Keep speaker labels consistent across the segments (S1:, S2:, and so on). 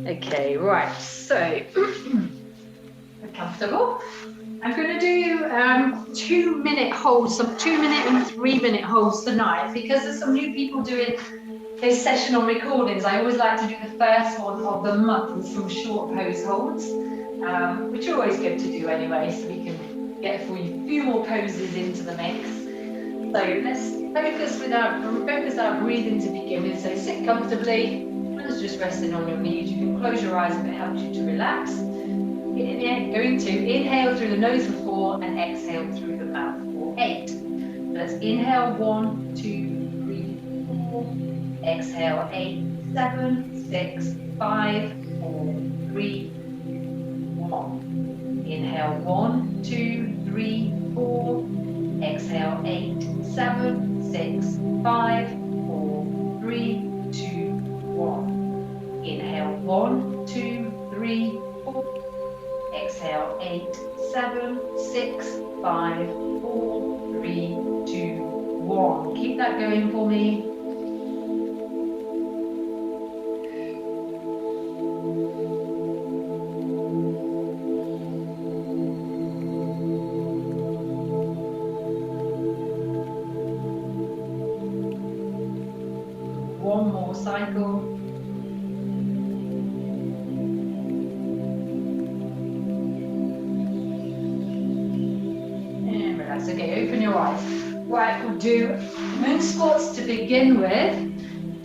S1: Okay, right, so comfortable. I'm going to do 2-minute holds, some 2-minute and 3-minute holds tonight because there's some new people doing this session on recordings. I always like to do the first one of the month with some short pose holds, which are always good to do anyway, so we can get a few more poses into the mix. So let's focus our breathing to begin with. So sit comfortably, hands just resting on your knees. You can close your eyes if it helps you to relax. Going to inhale through the nose for 4 and exhale through the mouth for 8. So let's inhale 1, 2, 3, 4. Exhale 8, 7, 6, 5, 4, 3, 1. Inhale 1, 2, 3, 4. Exhale 8, 7, 6, 5, 4, 3, 2, 1. Inhale 1, 2, 3, 4. Exhale 8, 7, 6, 5, 4, 3, 2, 1. Keep that going for me. One more cycle. And relax. Okay, open your eyes. Right, we'll do moon squats to begin with.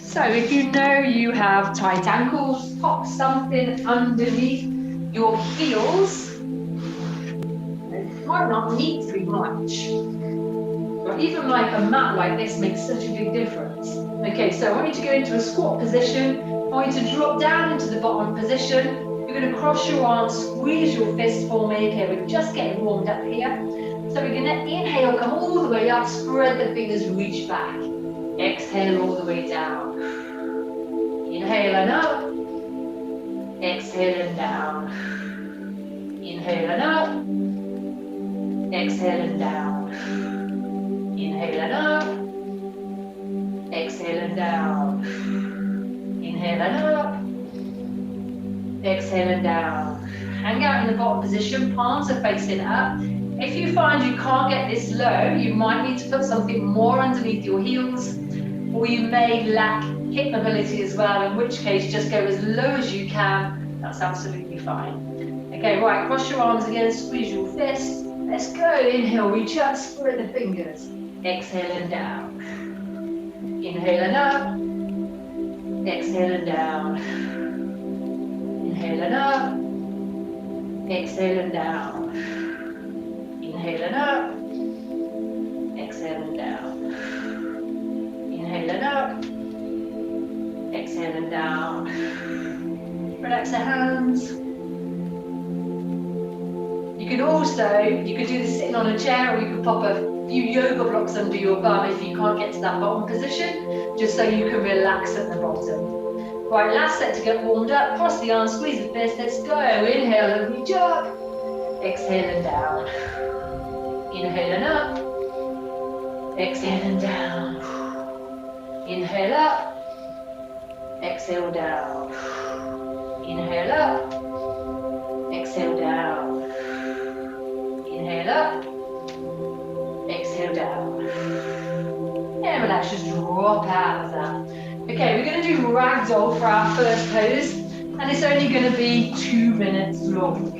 S1: So if you know you have tight ankles, pop something underneath your heels. It might not need to be much, but even like a mat like this makes such a big difference. Okay, so I want you to go into a squat position. I want you to drop down into the bottom position. You're going to cross your arms, squeeze your fist for me. Okay, we're just getting warmed up here. So we're going to inhale, come all the way up, spread the fingers, reach back. Exhale all the way down. Inhale and up. Exhale and down. Inhale and up. Exhale and down. Inhale and up. Exhale and down. Inhale and up. Exhale and down. Hang out in the bottom position, palms are facing up. If you find you can't get this low, you might need to put something more underneath your heels, or you may lack hip mobility as well, in which case just go as low as you can. That's absolutely fine. Okay, right, cross your arms again, squeeze your fists. Let's go. Inhale, reach up, spread the fingers. Exhale and down. Inhale and up. Exhale and down. Inhale and up. Exhale and down. Inhale and up. Exhale and down. Inhale and up. Exhale and down. Relax the hands. You could do this sitting on a chair, or you could pop a few yoga blocks under your bum if you can't get to that bottom position, just so you can relax at the bottom. Right, last set to get warmed up. Cross the arms, squeeze the fist. Let's go. Inhale and reach up. Exhale and down. Inhale and up. Exhale and down. Inhale up. Exhale down. Inhale up. Exhale down. Inhale up. Exhale down. And relax, just drop out of that. Okay, we're going to do ragdoll for our first pose, and it's only going to be 2 minutes long.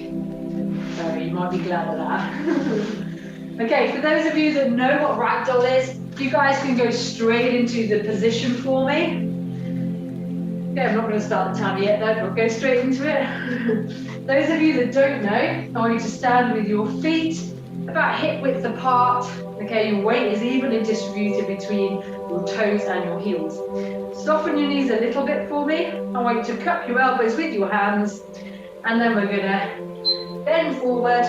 S1: So you might be glad of that. Okay, for those of you that know what ragdoll is, you guys can go straight into the position for me. Okay, I'm not going to start the timer yet though, but go straight into it. Those of you that don't know, I want you to stand with your feet about hip width apart. Okay, your weight is evenly distributed between your toes and your heels. Soften your knees a little bit for me. I want you to cup your elbows with your hands, and then we're going to bend forward.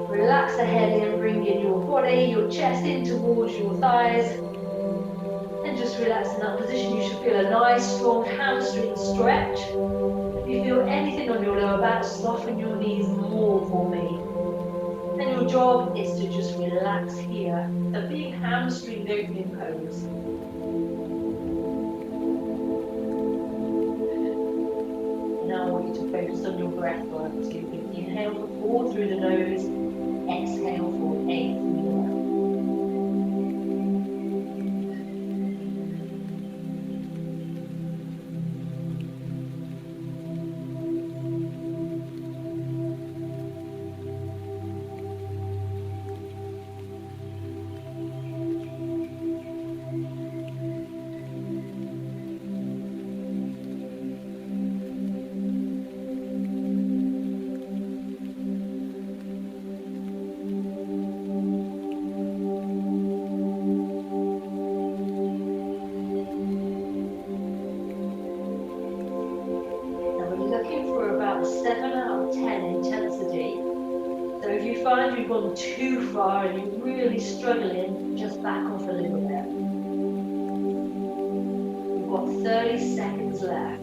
S1: Relax the head in, bring in your body, your chest in towards your thighs. And just relax in that position. You should feel a nice, strong hamstring stretch. If you feel anything on your lower back, soften your knees more for me. And your job is to just relax here. A big hamstring opening pose. focus on your breath work. So you can inhale for 4 through the nose, exhale for 8 through the mouth. You've gone too far and you're really struggling, just back off a little bit. You've got 30 seconds left.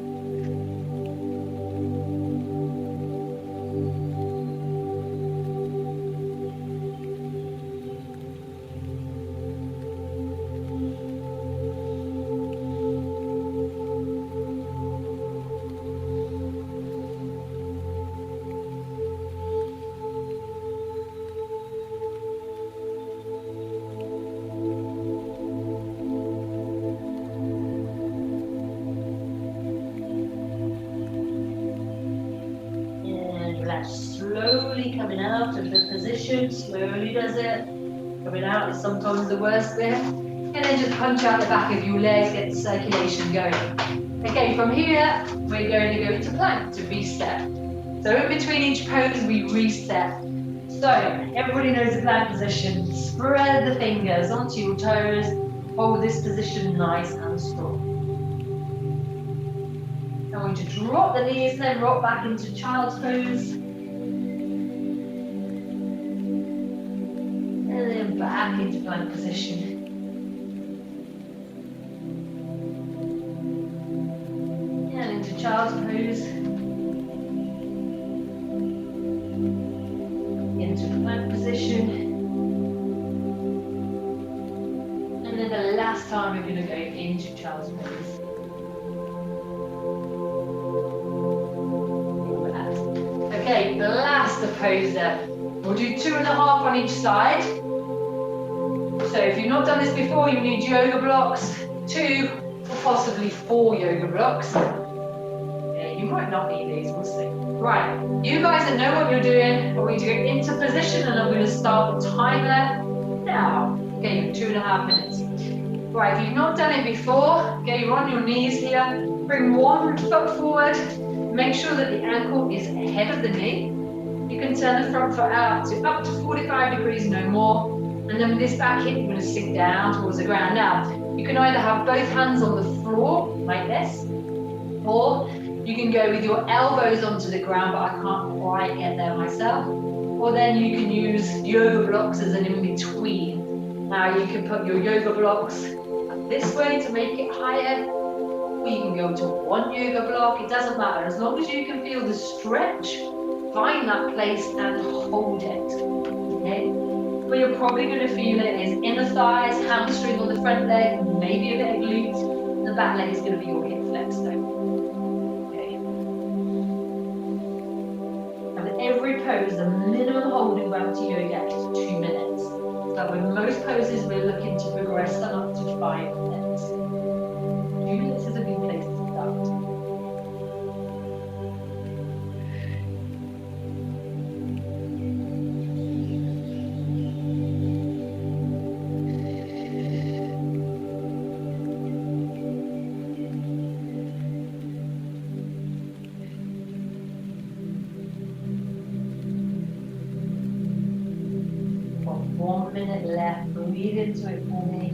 S1: Slowly coming out of the position, slowly does it. Coming out is sometimes the worst bit. And then just punch out the back of your legs, get the circulation going. Okay, from here, we're going to go into plank to reset. So in between each pose, we reset. So everybody knows the plank position. Spread the fingers onto your toes. Hold this position nice and strong. I'm going to drop the knees, then rock back into child's pose. And then back into plank position. And into child's pose. Into plank position. And then the last time we're going to go into child's pose. Okay, the last pose there. We'll do 2.5 on each side. So if you've not done this before, you need yoga blocks, 2 or possibly 4 yoga blocks. Yeah, you might not need these, we'll see. Right, you guys that know what you're doing, we're going to go into position and I'm going to start the timer now. Okay, 2.5 minutes. Right, if you've not done it before, okay, you're on your knees here. Bring one foot forward. Make sure that the ankle is ahead of the knee. You can turn the front foot out to up to 45 degrees, no more. And then with this back hip, you're going to sink down towards the ground. Now, you can either have both hands on the floor, like this, or you can go with your elbows onto the ground, but I can't quite get there myself. Or then you can use yoga blocks as an in-between. Now, you can put your yoga blocks this way to make it higher. Or you can go to one yoga block, it doesn't matter. As long as you can feel the stretch, find that place and hold it, okay? Where you're probably going to feel it is inner thighs, hamstring on the front leg, maybe a bit of glute. The back leg is going to be your hip flex though, okay? And with every pose, the minimum holding Bhavati Yoga is 2 minutes. So with most poses, we're looking to progress them up to 5 minutes. 2 minutes is a good place to start. Got 1 minute left. Breathe into it for me.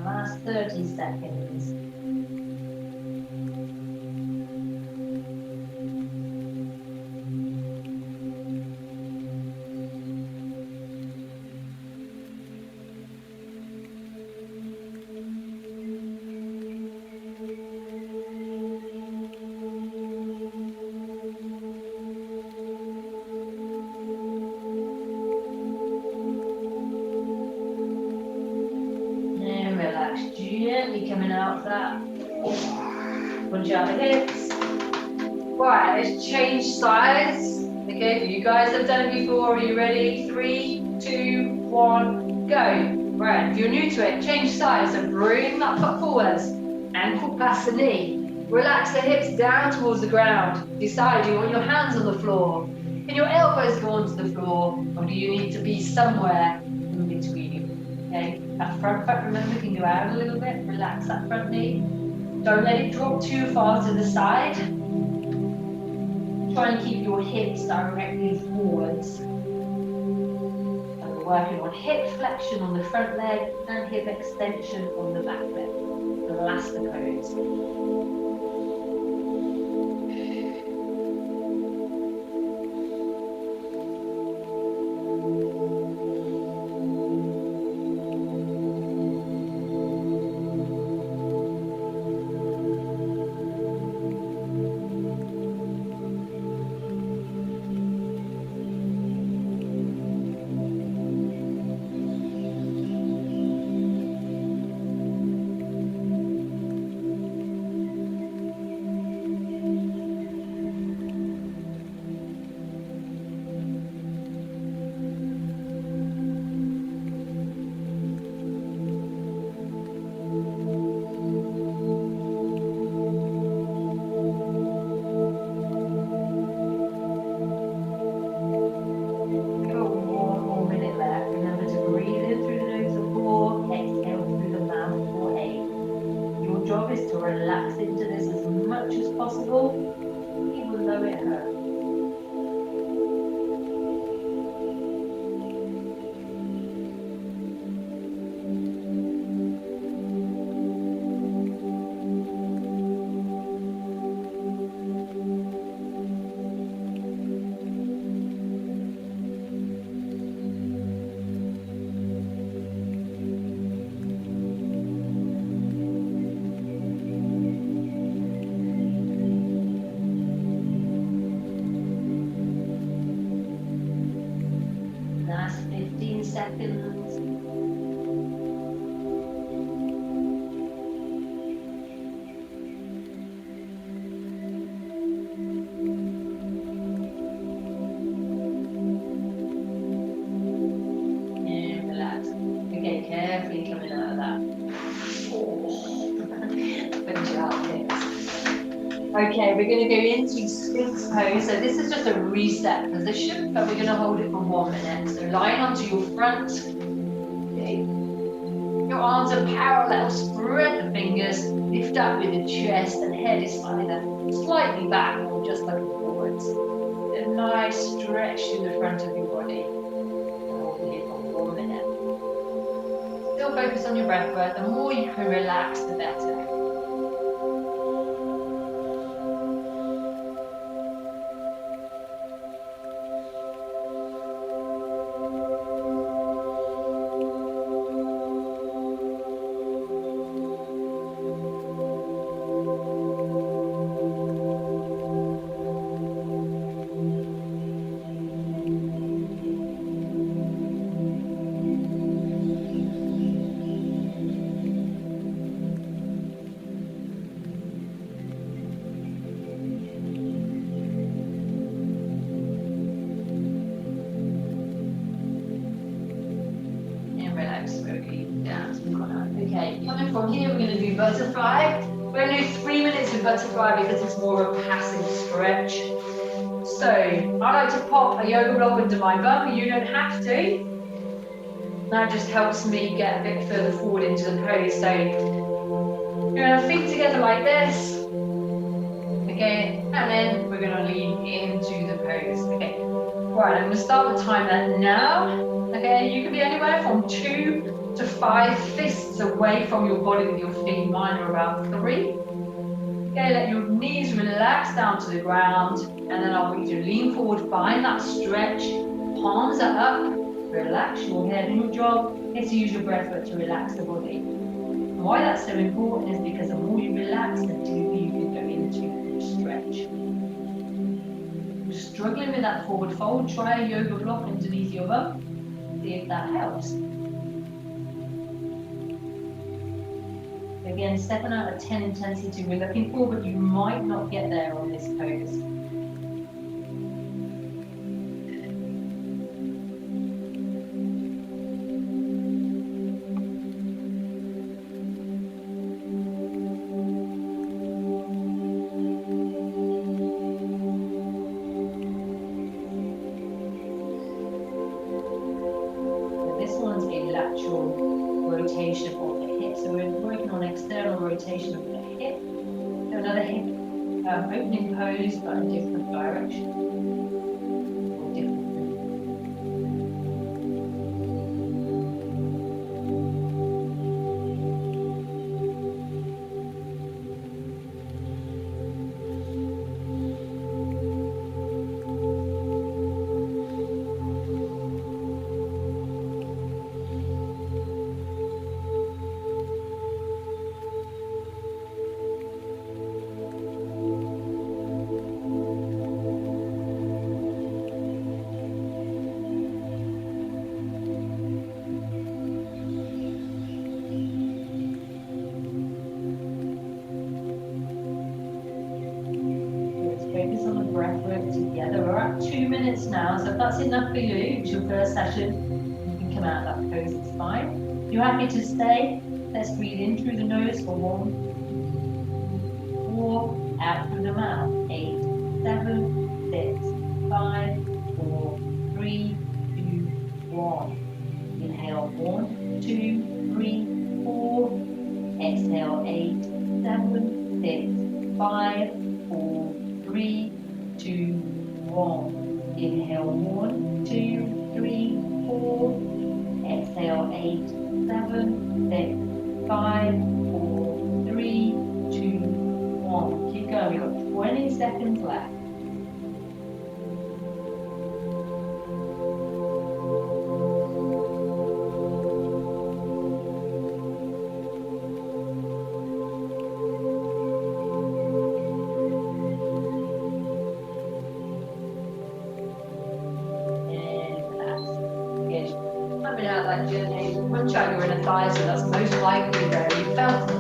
S1: Last 30 seconds. Gently coming out of that. Punch out the hips. Right, let's change sides. Okay, you guys have done it before. Are you ready? 3, 2, 1, go. Right, if you're new to it, change sides. So bring that foot forwards. Ankle past the knee. Relax the hips down towards the ground. Decide, do you want your hands on the floor? Can your elbows go onto the floor? Or do you need to be somewhere in between? Okay, that front foot, remember, can go out a little bit. Relax that front knee. Don't let it drop too far to the side. Try and keep your hips directly forwards. And we're working on hip flexion on the front leg and hip extension on the back leg. Elastic pose. Okay, we're going to go into Sphinx pose. So this is just a reset position, but we're going to hold it for 1 minute. So lying onto your front. Okay. Your arms are parallel, spread the fingers, lift up with the chest, and head is either slightly back or just looking forwards. A nice stretch to the front of your body. And holding it for 1 minute. Still focus on your breath work. The more you can relax, the better. Okay, coming from here, we're going to do butterfly. We're going to do 3 minutes of butterfly because it's more of a passive stretch. So I like to pop a yoga block under my bum. You don't have to. That just helps me get a bit further forward into the pose. So you're going to feet together like this. Okay, and then we're going to lean into the pose. Okay, right, I'm going to start the timer now. Okay, you can be anywhere from 2 to 5 fists away from your body with your feet. Mine are about 3. Okay, let your knees relax down to the ground, and then I want you to lean forward, find that stretch, palms are up, relax your head, and your job is to use your breath work to relax the body. And why that's so important is because the more you relax, the deeper you can go into your stretch. If you're struggling with that forward fold, try a yoga block underneath your bum, see if that helps. Again, 7 out of 10 intensity we're looking for, but you might not get there on this pose. This one's a lateral rotation of the hip, so we're working on external rotation of the hip. So another hip opening pose, but in different direction. Or different. Focus on the breath work together. We're at 2 minutes now, so if that's enough for you, it's your first session, you can come out of that pose, it's fine. If you're happy to stay, let's breathe in through the nose for 1, 4, out through the mouth, 8, 7, 6, 5, 4, 3, 2, 1. Inhale, 1, 2, 3, 4. Exhale, 8, 7, 6, 5, 4, 3, 2, 1. Inhale, 1, 2, 3, 4. Exhale, 8, 7, 6, 5, 4, 3, 2, 1. Keep going. We've got 20 seconds left. Out that journey, punch out your inner thighs, so that's most likely where you felt it.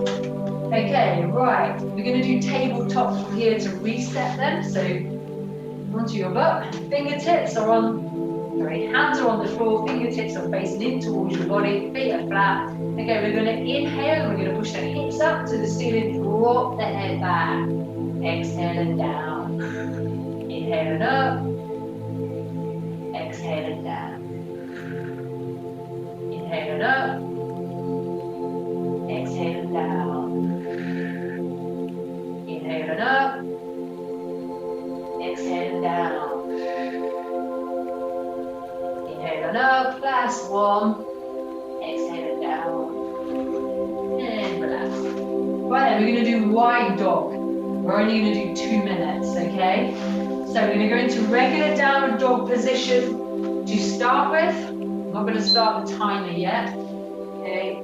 S1: Okay, right, we're going to do tabletops from here to reset them. So onto your butt, fingertips are on, sorry, hands are on the floor, fingertips are facing in towards your body, feet are flat. Okay, we're going to inhale, we're going to push the hips up to the ceiling, drop the head back, exhale and down, inhale and up, exhale and down. Inhale and up, exhale and down. Inhale and up, exhale and down. Inhale and up, last one. Exhale and down. And relax. Right then, we're going to do wide dog. We're only going to do 2 minutes, okay? So we're going to go into regular downward dog position to start with. I'm not going to start the timer yet. Okay.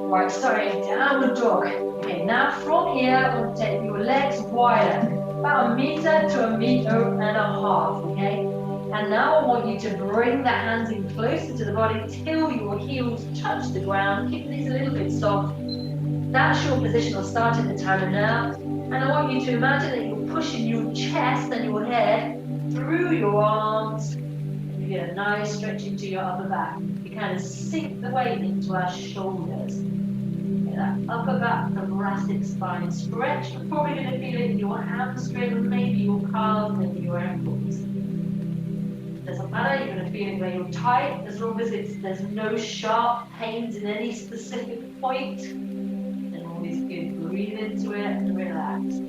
S1: Right, sorry, downward dog. Okay, now from here, I'm going to take your legs wider, about 1 meter to 1.5 meters, okay? And now I want you to bring the hands in closer to the body till your heels touch the ground. Keep these a little bit soft. That's your position. I'll start at the timer now. And I want you to imagine that you're pushing your chest and your head through your arms. You get a nice stretch into your upper back. You kind of sink the weight into our shoulders. Get that upper back, thoracic spine stretch. You're probably going to feel it in your hamstring, maybe your calves, maybe your ankles. Doesn't matter, you're going to feel it where you're tight, as long as there's no sharp pains in any specific point. And always good. Breathe into it and relax.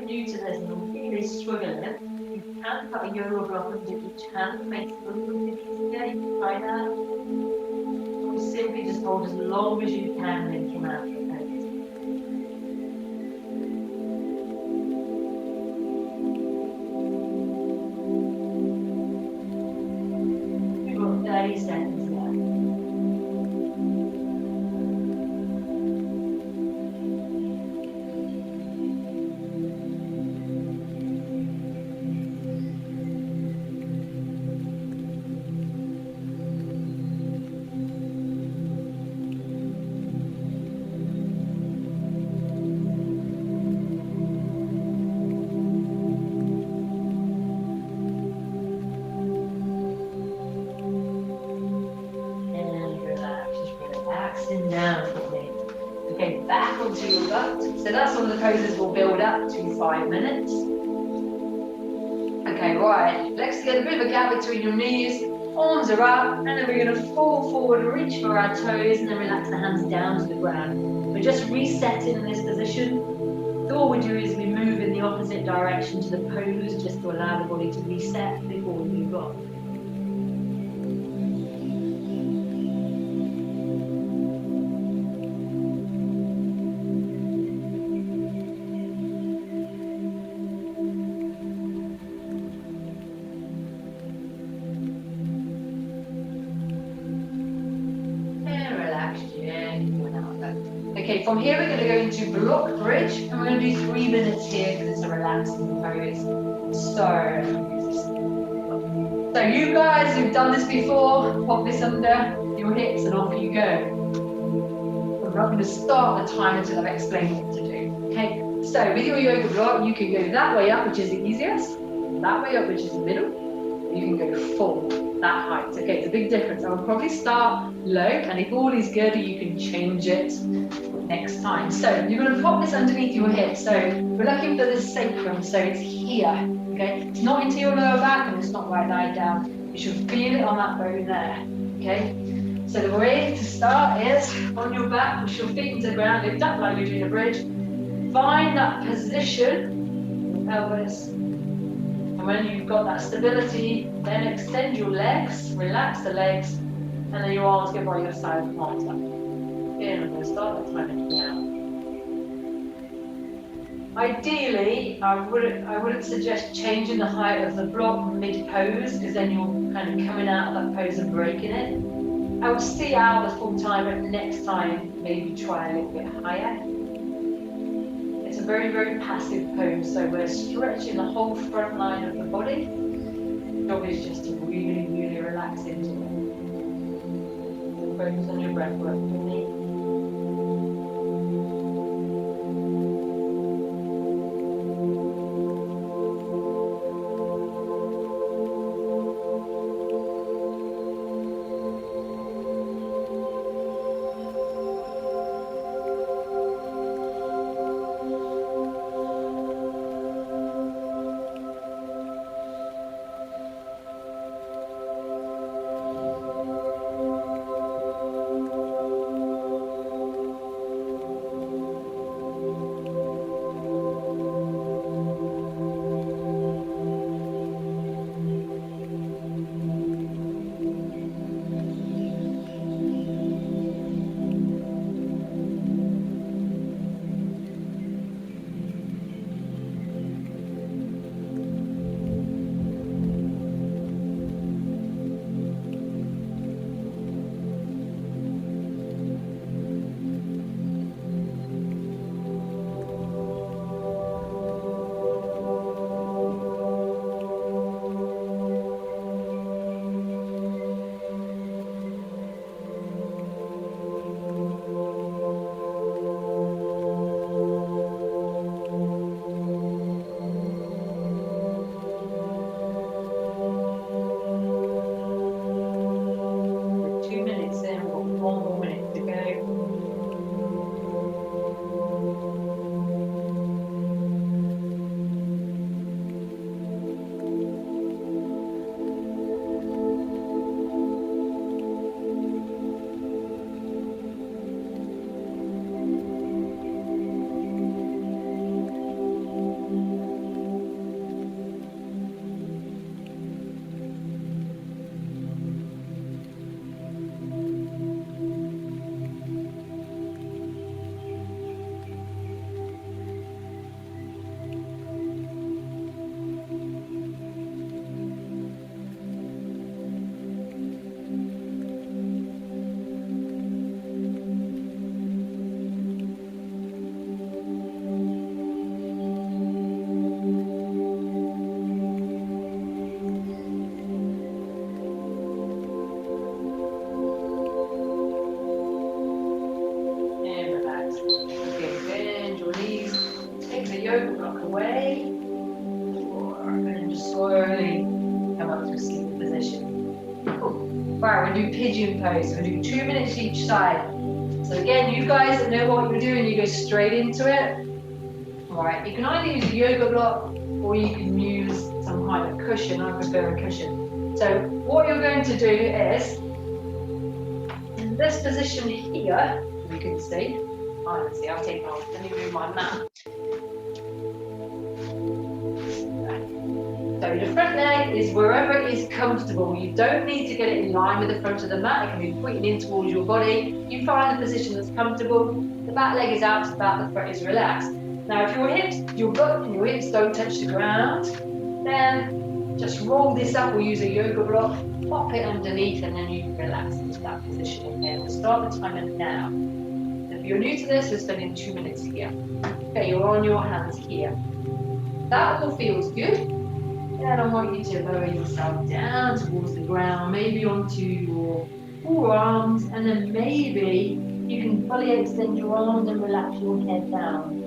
S1: New to this and you're really struggling, you can put a yoga block under each hand, make it a little bit easier. You can try that. simply just hold as long as you can and then come out of the pose. We've got 30 seconds left. Relaxing down for me. Okay, back onto your butt. So that's one of the poses we'll build up to 5 minutes. Okay, right. Legs together, a bit of a gap between your knees. Arms are up, and then we're going to fall forward, reach for our toes, and then relax the hands down to the ground. We're just resetting in this position. So all we do is we move in the opposite direction to the pose, just to allow the body to reset before we move on. Okay, from here we're going to go into block bridge, and we're going to do 3 minutes here because it's a relaxing pose. So you guys who've done this before, pop this under your hips and off you go. I'm not going to start the time until I've explained what to do. Okay, so with your yoga block, you can go that way up, which is the easiest, that way up, which is the middle. You can go full, that height. Okay, it's a big difference. I would probably start low, and if all is good, you can change it next time. So you're going to pop this underneath your hip. So we're looking for the sacrum, so it's here. Okay, it's not into your lower back, and it's not right lie down. You should feel it on that bone there. Okay, so the way to start is on your back, push your feet into the ground, lift up like you're doing a bridge. Find that position, elbows. And when you've got that stability, then extend your legs, relax the legs, and then your arms go by your side, arms up. Again, I'm going to start that time down. Ideally, I wouldn't suggest changing the height of the block mid-pose, because then you're kind of coming out of that pose and breaking it. I would see out the full time, but next time, maybe try a little bit higher. It's a very, very passive pose, so we're stretching the whole front line of the body. The job is just to really, really relax into it. So focus on your breath work for me. 3, 4, and then just slowly come up to a seated position. Cool. Right, we're going to do pigeon pose. We're going to do 2 minutes each side. So again, you guys that know what you're doing, you go straight into it. Right, you can either use a yoga block or you can use some kind of cushion. I prefer a cushion. So what you're going to do is, in this position here, you can see, let's see, I'll take off, let me move my mat. So your front leg is wherever it is comfortable. You don't need to get it in line with the front of the mat. It can be pointing in towards your body. You find the position that's comfortable. The back leg is out to the back, the front is relaxed. Now, if your butt and your hips don't touch the ground, then just roll this up or use a yoga block, pop it underneath, and then you can relax into that position again. We'll start the timer now. If you're new to this, we're spending 2 minutes here. Okay, you're on your hands here. That all feels good. Then I want you to lower yourself down towards the ground, maybe onto your forearms, and then maybe you can fully extend your arms and relax your head down.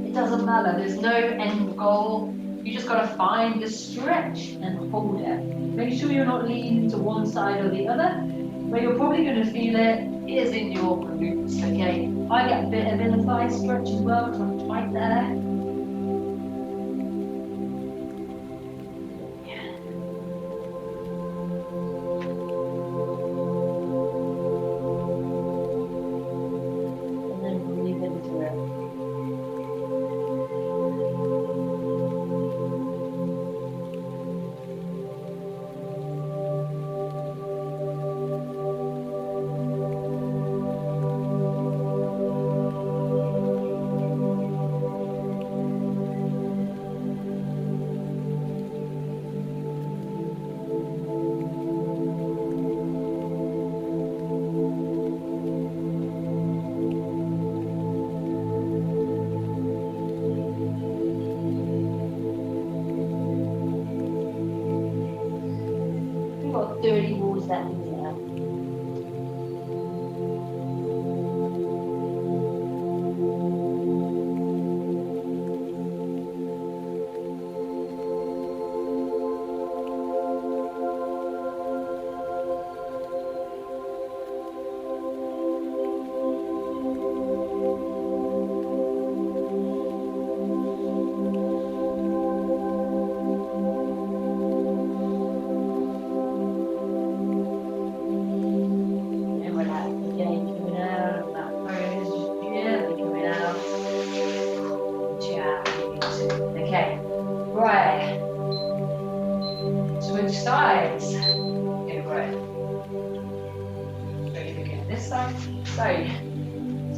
S1: It doesn't matter, there's no end goal. You just got to find the stretch and hold it. Make sure you're not leaning to one side or the other. Where you're probably going to feel it is in your glutes, okay? I get a bit of inner thigh stretch as well because I'm tight there. Dirty walls that in there.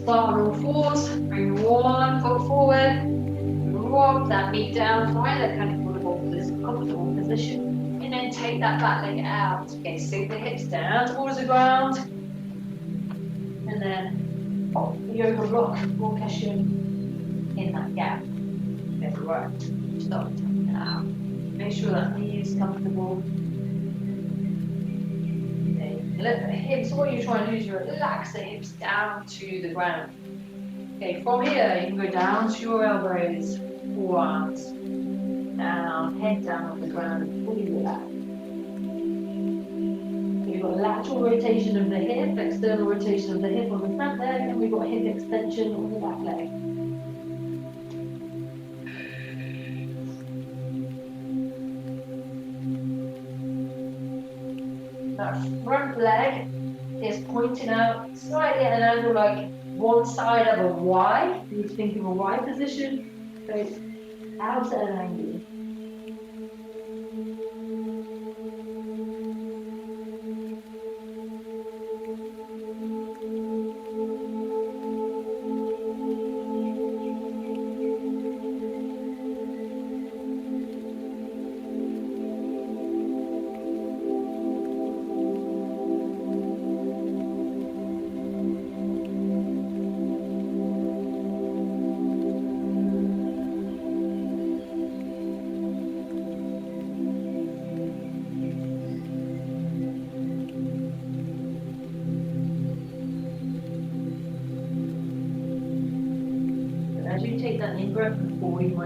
S1: Start on all fours, bring one foot forward, rock that knee down, find that kind of comfortable position, and then take that back leg out. Okay, sink the hips down towards the ground, and then pop the yoga block or cushion in that gap. Okay, right, stop now. Make sure that knee is comfortable. Let the hips, what you're trying to do is you relax the hips down to the ground. Okay, from here you can go down to your elbows, forearms, down, head down on the ground, and fully relax. We've got lateral rotation of the hip, external rotation of the hip on the front leg, and we've got hip extension on the back leg. That front leg is pointing out slightly at an angle like one side of a Y. You would think of a Y position. So it's out at an angle.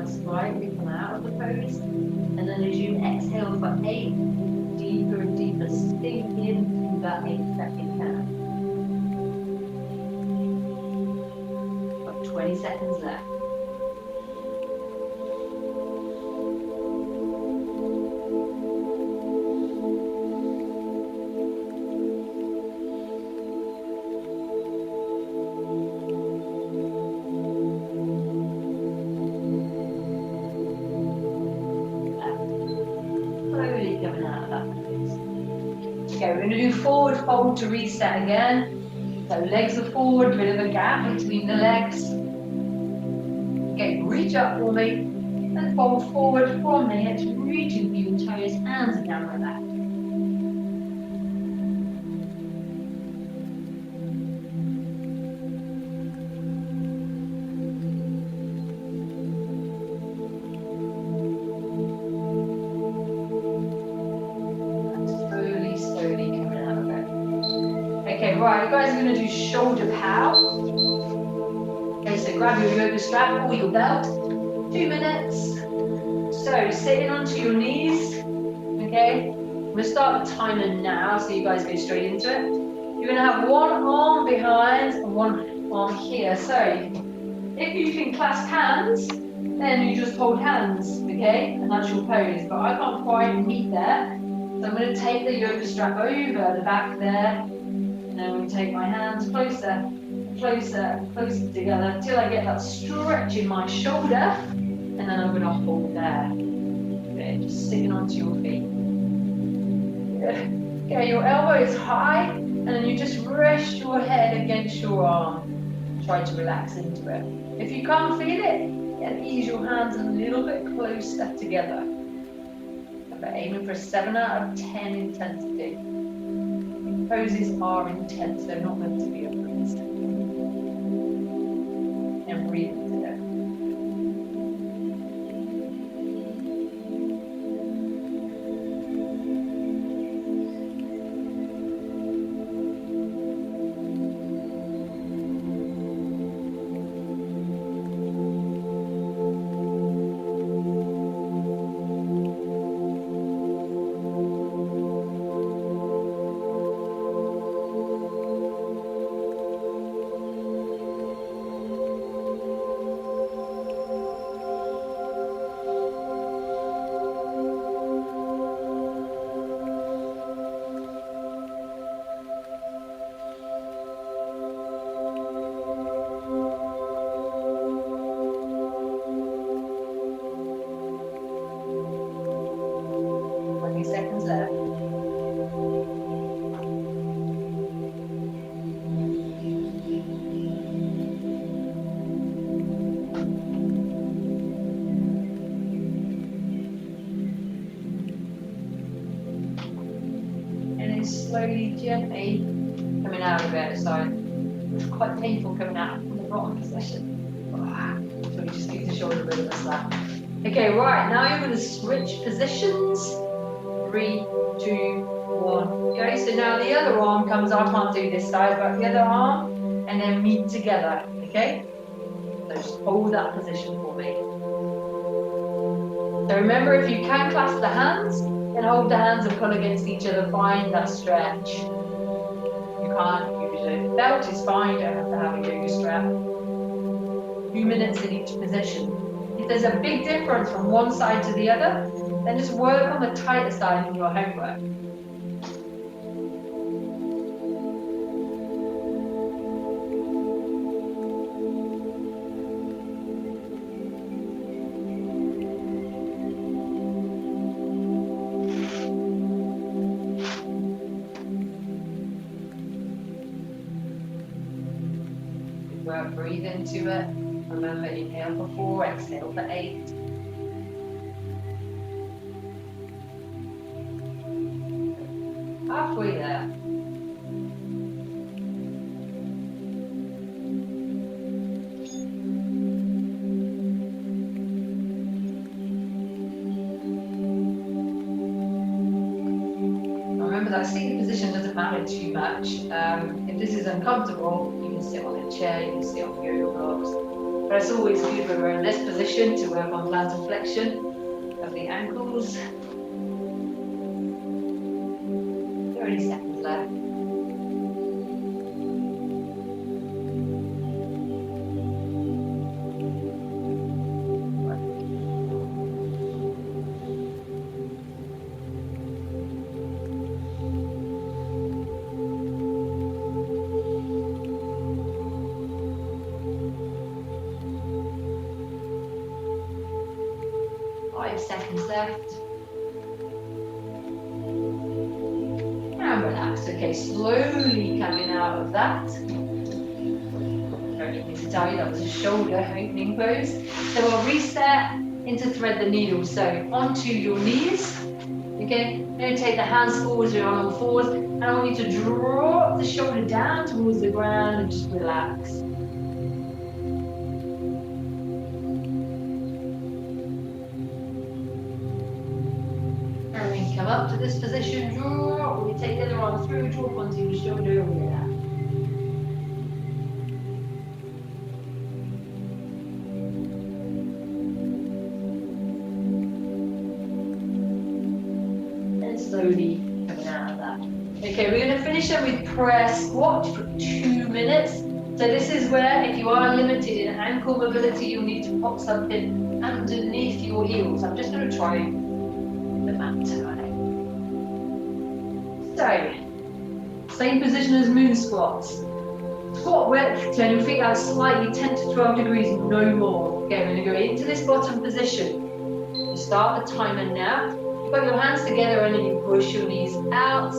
S1: and slightly come out of the pose. And then as you exhale for 8, deeper and deeper, sink into that 8-second count. Got 20 seconds left. Slowly coming out of that pose. Okay, we're going to do forward fold to reset again. So legs are forward, bit of a gap between the legs. Okay, reach up for me and fold forward 1 minute, reaching for your toes, hands down like that. Slowly coming out of it. Okay, right, you guys are going to do shoulder power. Okay, so grab your yoga strap or your belt, 2 minutes. So sitting onto your knees, okay? I'm gonna start the timer now so you guys go straight into it. You're gonna have one arm behind and one arm here. So if you can clasp hands, then you just hold hands, okay? And that's your pose, but I can't quite meet there. So I'm gonna take the yoga strap over the back there, and then I'm gonna take my hands closer, closer, closer together until I get that stretch in my shoulder. And then I'm going to hold there. Okay, just sitting onto your feet. Good. Okay, your elbow is high, and then you just rest your head against your arm. Try to relax into it. If you can't feel it, then ease your hands a little bit closer together. But aiming for a 7 out of 10 intensity. Poses are intense, they're not meant to be a breeze. And breathe into it. Seconds left. And then slowly, gently coming out of it. So it's quite painful coming out from the bottom position. So we just give the shoulder a bit of a slap. Okay, right, now you're going to switch positions. 3, 2, 1. Okay, so now the other arm comes, I can't do this side, but the other arm, and then meet together, okay? So just hold that position for me. So remember, if you can clasp the hands, then hold the hands and pull against each other, find that stretch. You can't, usually. Belt is fine, you don't have to have a yoga strap. 2 minutes in each position. If there's a big difference from one side to the other, then just work on the tighter side in your homework. Good work, breathe into it. Remember, inhale for 4, exhale for 8. Halfway there. Remember that seated position doesn't matter too much. If this is uncomfortable, you can sit on a chair, you can sit on yoga blocks. But it's always good when we're in this position to work on plantar flexion of the ankles. 30 seconds left. Seconds left. And relax. Okay, slowly coming out of that. Don't need me to tell you that was a shoulder opening pose. So we'll reset into thread the needle. So onto your knees. Okay, then take the hands forwards, you're on all fours. And I want you to drop the shoulder down towards the ground and just relax. Come up to this position, draw, we take the other arm through, drop onto your shoulder, relax. And slowly coming out of that. Okay, we're going to finish up with prayer squat for 2 minutes. So this is where, if you are limited in ankle mobility, you'll need to pop something underneath your heels. I'm just going to try the mat tonight. So, same position as moon squats. Squat width, turn your feet out slightly, 10 to 12 degrees, no more. Okay, we're going to go into this bottom position. You start the timer now. You put your hands together and then you push your knees out.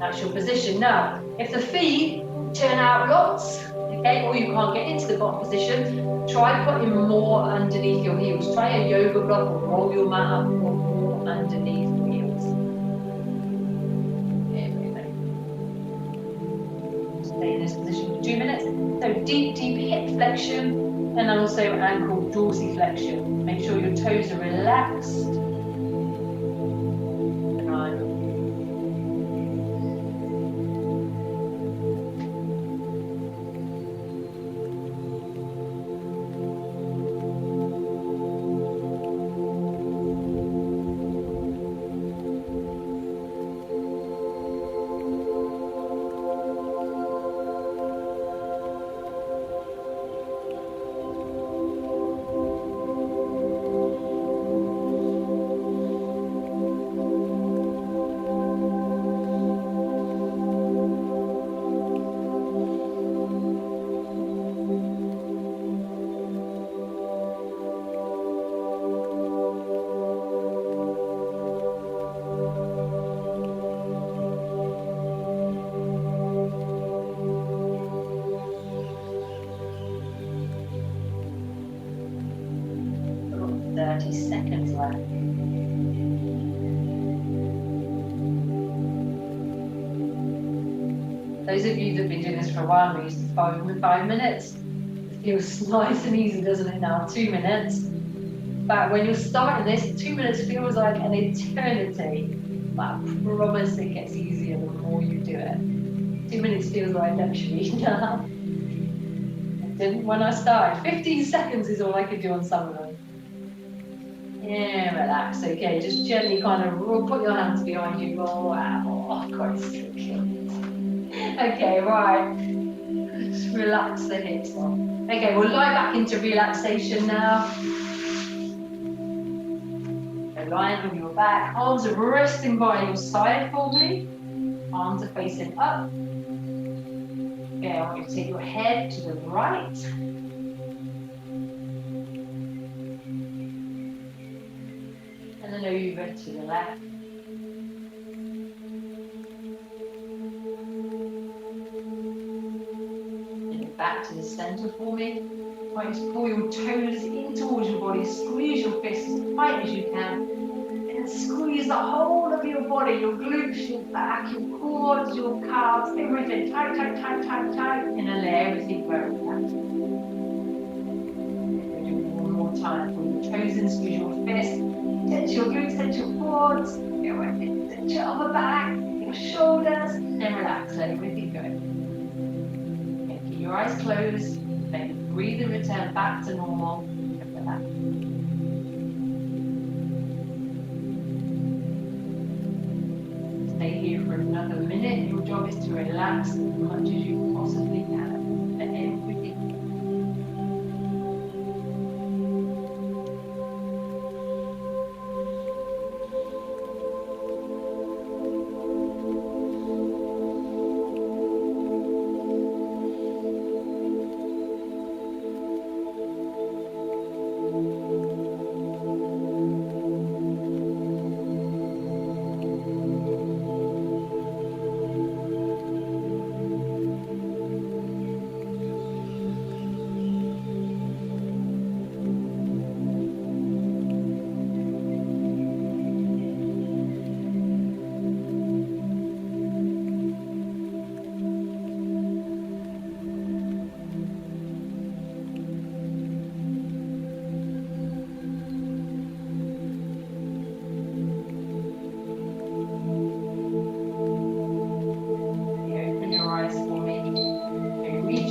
S1: That's your position. Now, if the feet turn out lots, okay, or you can't get into the bottom position, try putting more underneath your heels. Try a yoga block or roll your mat up or more underneath your heels. Stay in this position for 2 minutes. So deep hip flexion and then also ankle dorsiflexion. Make sure your toes are relaxed. Those of you that have been doing this for a while, we used to 5 minutes. It feels nice and easy, doesn't it now? 2 minutes. But when you're starting this, 2 minutes feels like an eternity. But I promise it gets easier the more you do it. 2 minutes feels like luxury now. It didn't when I started. 15 seconds is all I could do on some of them. Yeah, relax. Okay, just gently kind of put your hands behind you. Roll out. Oh, God, it's so cute. Okay, right. Just relax the hips on. Okay, we'll lie back into relaxation now. So lying on your back, arms are resting by your side for me. Arms are facing up. Okay, I want you to take your head to the right. And then over to the left. Back to the center for me. Right, just pull your toes in towards your body, squeeze your fists as tight as you can, and squeeze the whole of your body, your glutes, your back, your quads, your calves, everything tight, tight, tight, tight, tight, and then let everything go back. Do one more time. Pull your toes in, squeeze your fists, tense your glutes, tense your quads, tense your upper back, your shoulders, and relax, let everything go. Your eyes closed, make breathe and return back to normal. Relax. Stay here for another minute. Your job is to relax as much as you possibly can. Let everything.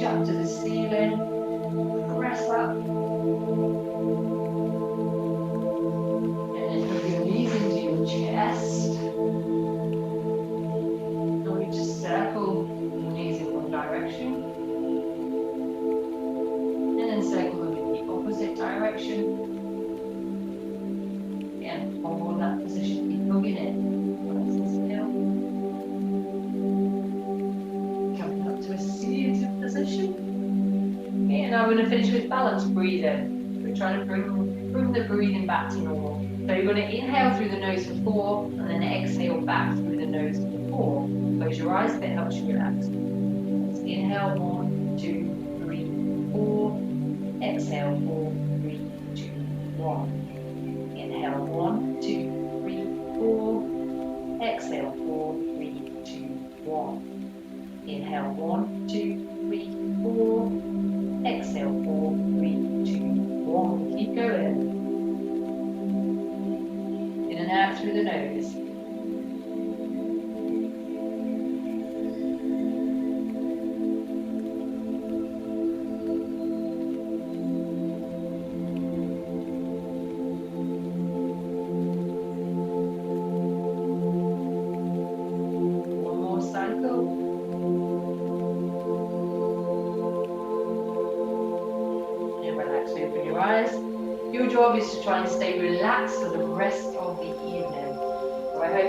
S1: Up to the ceiling, press up, and then put your knees into your chest, and we just circle your knees in one direction, and then circle them in the opposite direction, and hold that position, keep hugging it, nice and still, coming up to a seated position. And now we're going to finish with balance breathing. We're trying to bring the breathing back to normal. So you're going to inhale through the nose for 4 and then exhale back through the nose for 4. Close your eyes if it helps you relax. Let's inhale 1, 2, 3, 4. Exhale 4, 3, 2, 1. Inhale 1, 2, 3, 4. Exhale 4, 3, 2, 1. Inhale 1, 2, 3, 4. Exhale 4, 3, 2, 1. Keep going. In and out through the nose. One more cycle. Open your eyes. Your job is to try and stay relaxed for the rest of the evening. So I hope